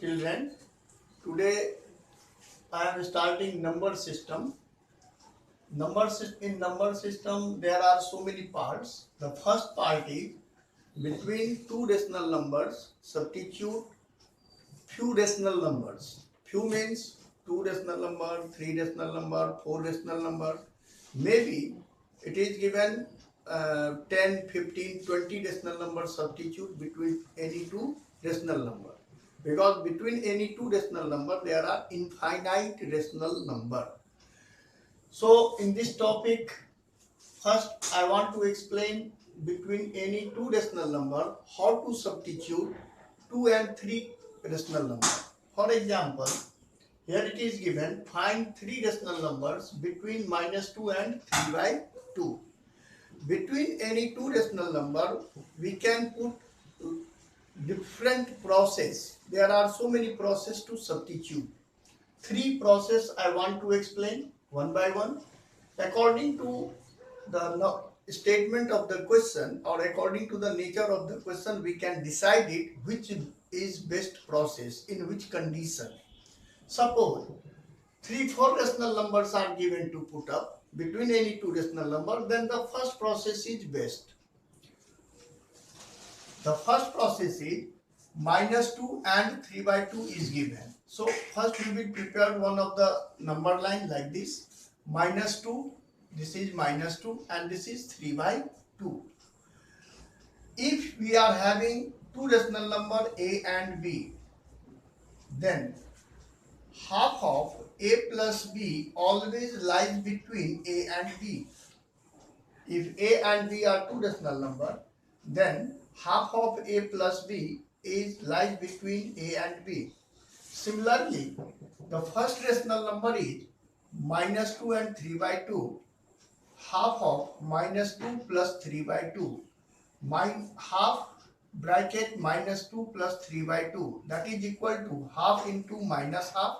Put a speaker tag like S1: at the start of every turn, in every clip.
S1: children. Today I am starting number system. In number system there are so many parts. The first part is between two decimal numbers substitute few decimal numbers. Few means two decimal number, three decimal number, four decimal number. Maybe it is given 10, 15, 20 decimal number substitute between any two decimal number. Because between any two decimal number there are infinite decimal number. So in this topic, first I want to explain between any two decimal number how to substitute 2 and 3 decimal number. For example, here it is given find 3 decimal numbers between -2 and 3 by 2. Between any two decimal number we can put different process. There are so many process to substitute. Three process I want to explain one by one. According to the statement of the question or according to the nature of the question, we can decide it which is best process in which condition. Suppose 3, 4 rational numbers are given to put up between any two rational number, then the first process is best. The first process is -2 and 3 by 2 is given. So first we will prepare one of the number line like this. -2, this is -2 and this is 3 by 2. If we are having two rational number a and b, then half of a plus b always lies between a and b. If a and b are two rational number, then half of a plus b lies between a and b. Similarly, the first rational number is -2 and 3 by 2. Half of -2 plus 3 by 2. Half bracket -2 plus 3 by 2. That is equal to half into minus half.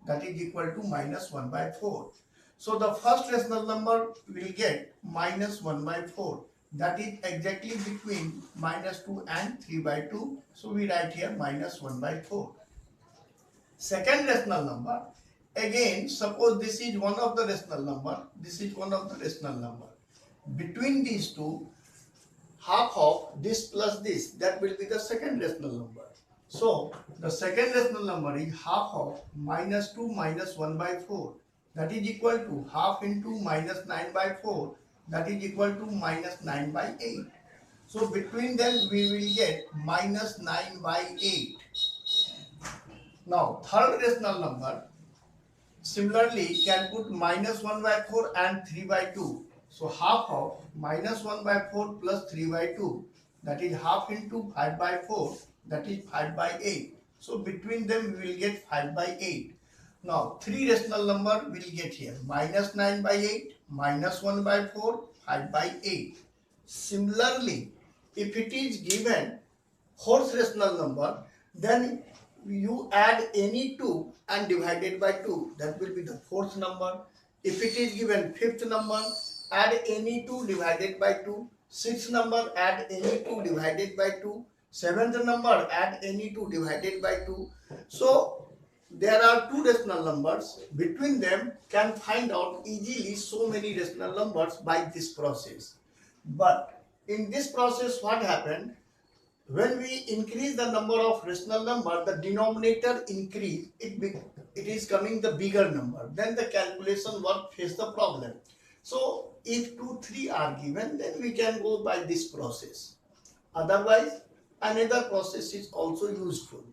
S1: That is equal to -1 by 4. So the first rational number will get -1 by 4. That is exactly between -2 and 3 by 2. So we write here -1 by 4. Second rational number, again suppose this is one of the rational number, this is one of the rational number. Between these two, half of this plus this, that will be the second rational number. So the second rational number is half of -2 minus 1 by 4. That is equal to half into -9 by 4. That is equal to -9 by 8. So between them we will get -9 by 8. Now third rational number similarly can put -1 by 4 and 3 by 2. So half of -1 by 4 plus 3 by 2, that is half into 5 by 4, that is 5 by 8. So between them we will get 5 by 8. Now three rational number will get here -9 by 8, -1 by 4, 5 by 8. Similarly, if it is given fourth rational number, then you add any 2 and divided by 2. That will be the fourth number. If it is given fifth number, add any 2 divided by 2. Sixth number, add any 2 divided by 2. Seventh number, add any 2 divided by 2. So there are two rational numbers. Between them can find out easily so many rational numbers by this process. But in this process what happened? When we increase the number of rational number, the denominator increase, it is coming the bigger number. Then the calculation work face the problem. So if 2, 3 are given, then we can go by this process. Otherwise, another process is also useful.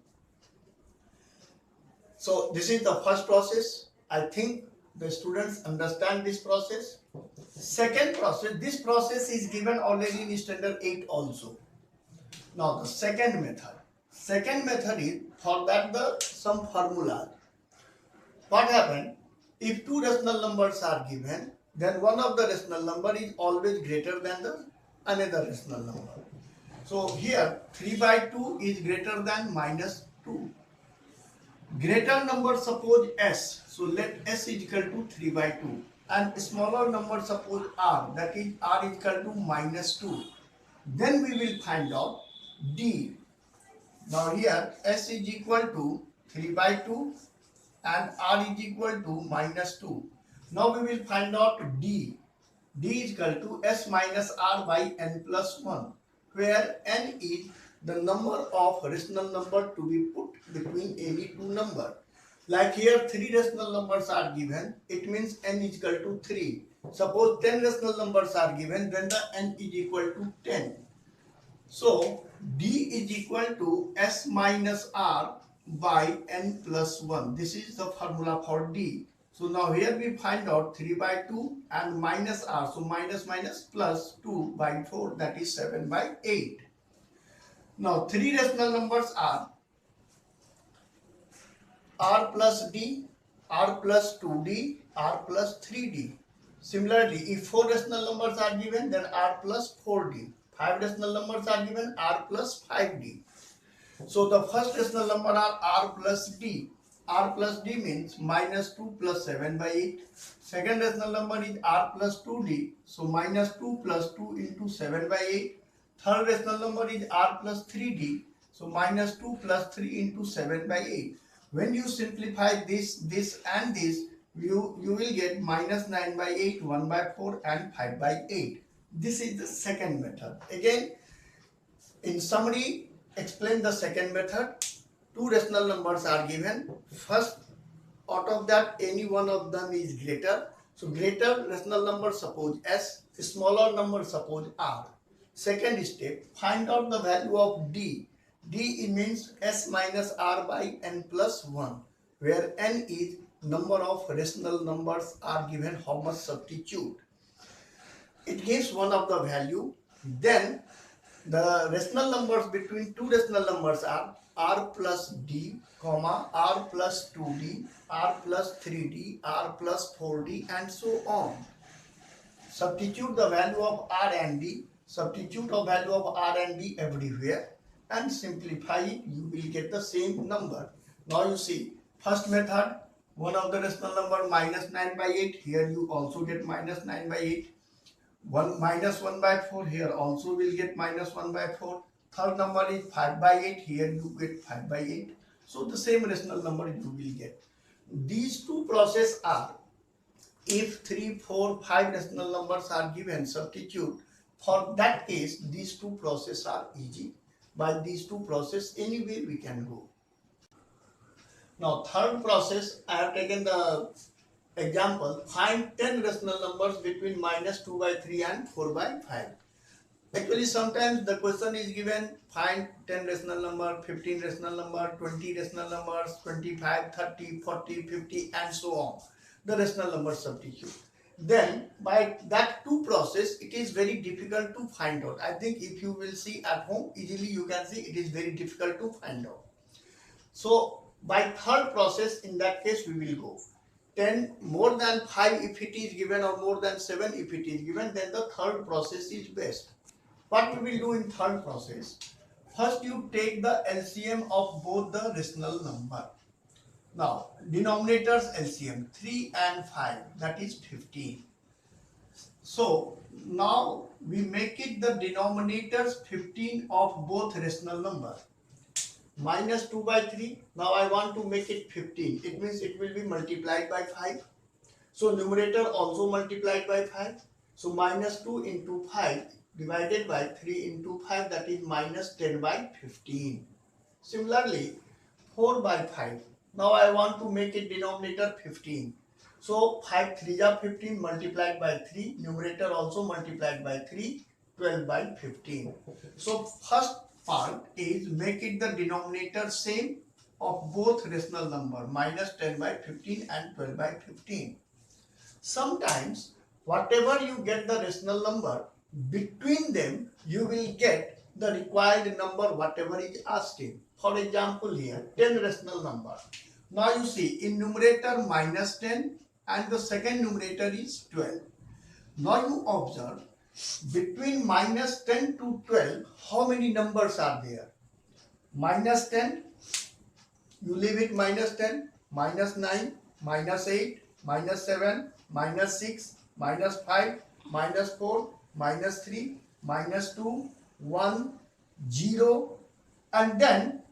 S1: So this is the first process. I think the students understand this process. Second process, this process is given already in standard 8 also. Now the second method. Second method is for that some formula. What happened? If two rational numbers are given, then one of the rational number is always greater than the another rational number. So here 3 by 2 is greater than -2. Greater number suppose s. So let s is equal to 3 by 2. And smaller number suppose r. That is r is equal to -2. Then we will find out d. Now here s is equal to 3 by 2 and r is equal to minus 2. Now we will find out d. D is equal to s minus r by n plus 1, where n is the number of rational number to be put between any two number. Like here 3 rational numbers are given, it means n is equal to 3. Suppose 10 rational numbers are given, then the n is equal to 10. So d is equal to s minus r by n plus 1. This is the formula for d. So now here we find out 3 by 2 and minus r. So minus minus plus 2 by 4, that is 7 by 8. Now 3 rational numbers are r plus d, r plus 2d, r plus 3d. Similarly, if 4 rational numbers are given, then r plus 4d. 5 rational numbers are given, r plus 5d. So the first rational number are r plus d. R plus d means minus 2 plus 7 by 8. Second rational number is r plus 2d. So minus 2 plus 2 into 7 by 8. Third rational number is r plus 3d. So minus 2 plus 3 into 7 by 8. When you simplify this and this, you will get minus 9 by 8, 1 by 4 and 5 by 8. This is the second method. Again, in summary, explain the second method. Two rational numbers are given. First, out of that, any one of them is greater. So greater rational number, suppose s, smaller number, suppose r. Second step, find out the value of d. D means s minus r by n plus 1, where n is number of rational numbers are given, how much substitute. It gives one of the value. Then the rational numbers between two rational numbers are r plus d, comma, r plus 2d, r plus 3d, r plus 4d and so on. Substitute the value of r and d, substitute the value of r and d everywhere and simplify it, you will get the same number. Now you see, first method, one of the rational number minus 9 by 8, here you also get minus 9 by 8. 1 minus 1 by 4, here also will get minus 1 by 4. Third number is 5 by 8, here you get 5 by 8. So the same rational number you will get. These two processes are, if 3, 4, 5 rational numbers are given, substitute. For that case, these two processes are easy. By these two processes, anyway we can go. Now third process, I have taken the example, find 10 rational numbers between minus 2 by 3 and 4 by 5. Actually, sometimes the question is given, find 10 rational number, 15 rational number, 20 rational numbers, 25, 30, 40, 50 and so on. The rational number substitute. Then by that two process, it is very difficult to find out. I think if you will see at home, easily you can see it is very difficult to find out. So by third process, in that case we will go. 10 more than 5 if it is given, or more than 7 if it is given, then the third process is best. What we will do in third process? First you take the LCM of both the rational number. Now denominators LCM 3 and 5, that is 15. So now we make it the denominators 15 of both rational number. Minus 2 by 3, now I want to make it 15. It means it will be multiplied by 5. So numerator also multiplied by 5. So minus 2 into 5 divided by 3 into 5, that is minus 10 by 15. Similarly, 4 by 5. Now I want to make it denominator 15. So 5 3 are 15 multiplied by 3. Numerator also multiplied by 3. 12 by 15. So first part is make it the denominator same of both rational number, minus 10 by 15 and 12 by 15. Sometimes whatever you get the rational number, between them you will get the required number whatever is asking. For example, here 10 rational number. Now you see, in numerator minus 10 and the second numerator is 12. Now you observe, between minus 10 to 12, how many numbers are there? Minus 10, you leave it minus 10, minus 9, minus 8, minus 7, minus 6, minus 5, minus 4, minus 3, minus 2, 1, 0 and then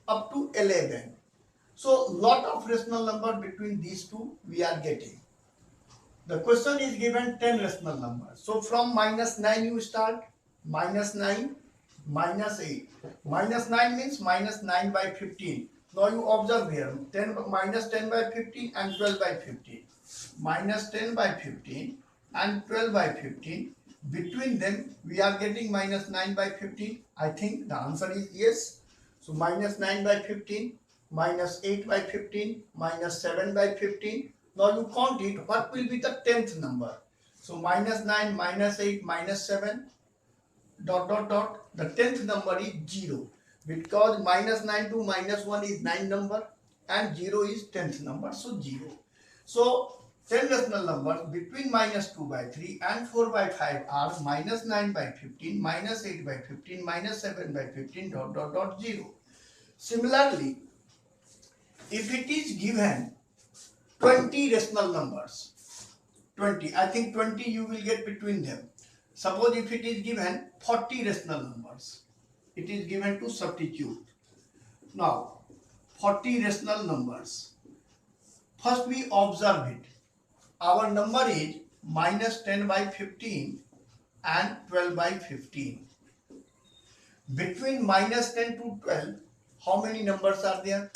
S1: up to 11. So lot of rational number between these two we are getting. The question is given 10 rational numbers. So from minus 9 you start. Minus 9, minus 8. Minus 9 means minus 9 by 15. Now you observe here, 10 minus 10 by 15 and 12 by 15. Minus 10 by 15 and 12 by 15. Between them we are getting minus 9 by 15. I think the answer is yes. So minus 9 by 15, minus 8 by 15, minus 7 by 15. Now you count it, what will be the 10th number? So minus 9, minus 8, minus 7, dot dot dot. The 10th number is 0, because minus 9 to minus 1 is 9 number and 0 is 10th number, so 0. So 10 rational numbers between minus 2 by 3 and 4 by 5 are minus 9 by 15, minus 8 by 15, minus 7 by 15, dot dot dot 0. Similarly, if it is given 20 rational numbers, 20, I think 20 you will get between them. Suppose if it is given 40 rational numbers, it is given to substitute. Now, 40 rational numbers. First we observe it. Our number is minus 10 by 15 and 12 by 15. Between minus 10 to 12, how many numbers are there?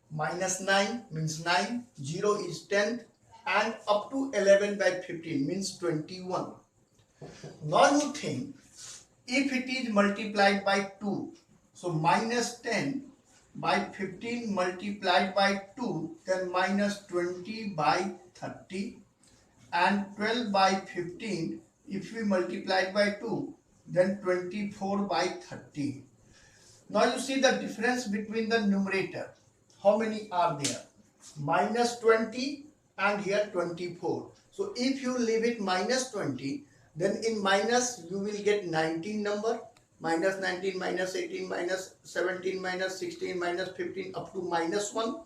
S1: Minus 9 means 9, 0 is 10, and up to 11 by 15 means 21. Now you think, if it is multiplied by 2, so minus 10 by 15 multiplied by 2, then minus 20 by 30, and 12 by 15, if we multiply by 2, then 24 by 30. Now you see the difference between the numerator. How many are there? Minus 20 and here 24. So if you leave it minus 20, then in minus you will get 19 number. Minus 19, minus 18, minus 17, minus 16, minus 15 up to minus 1.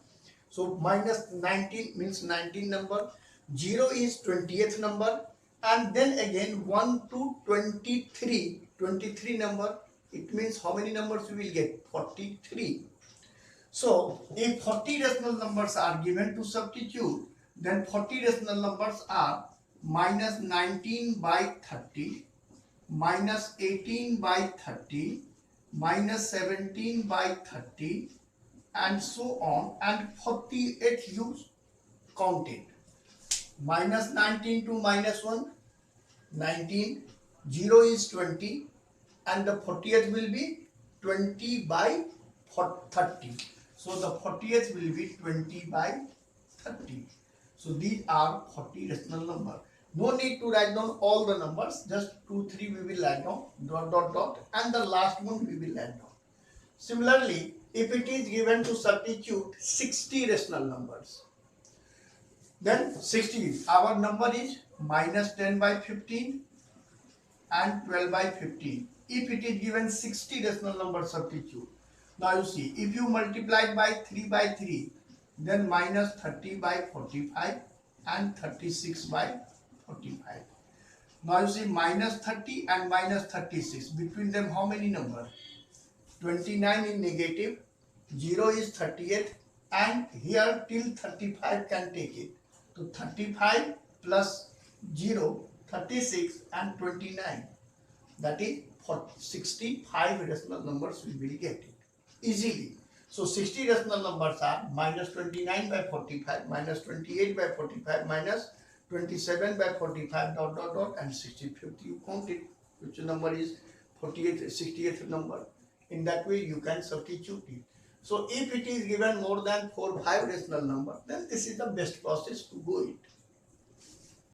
S1: So minus 19 means 19 number. 0 is 20th number. And then again 1 to 23, 23 number. It means how many numbers you will get? 43. So if 40 rational numbers are given to substitute, then 40 rational numbers are minus 19 by 30, minus 18 by 30, minus 17 by 30, and so on, and 48 you count it. Minus 19 to minus 1, 19, 0 is 20, and the 40th will be 20 by 30. So the 40th will be 20 by 30. So these are 40 rational numbers. No need to write down all the numbers, just 2, 3 we will write down, dot dot dot, and the last one we will write down. Similarly, if it is given to substitute 60 rational numbers, then 60, our number is minus 10 by 15 and 12 by 15. If it is given 60 rational number substitute, now you see, if you multiply by 3 by 3, then minus 30 by 45 and 36 by 45. Now you see minus 30 and minus 36. Between them how many numbers? 29 is negative, 0 is 38, and here till 35 can take it. So 35 plus 0, 36 and 29. That is for 65 rational numbers we will get it easily. So 60 rational numbers are minus 29 by 45, minus 28 by 45, minus 27 by 45, dot dot dot, and 65th you count it, which number is 48th, 60th number. In that way you can substitute it. So if it is given more than 4, 5 rational number, then this is the best process to go it.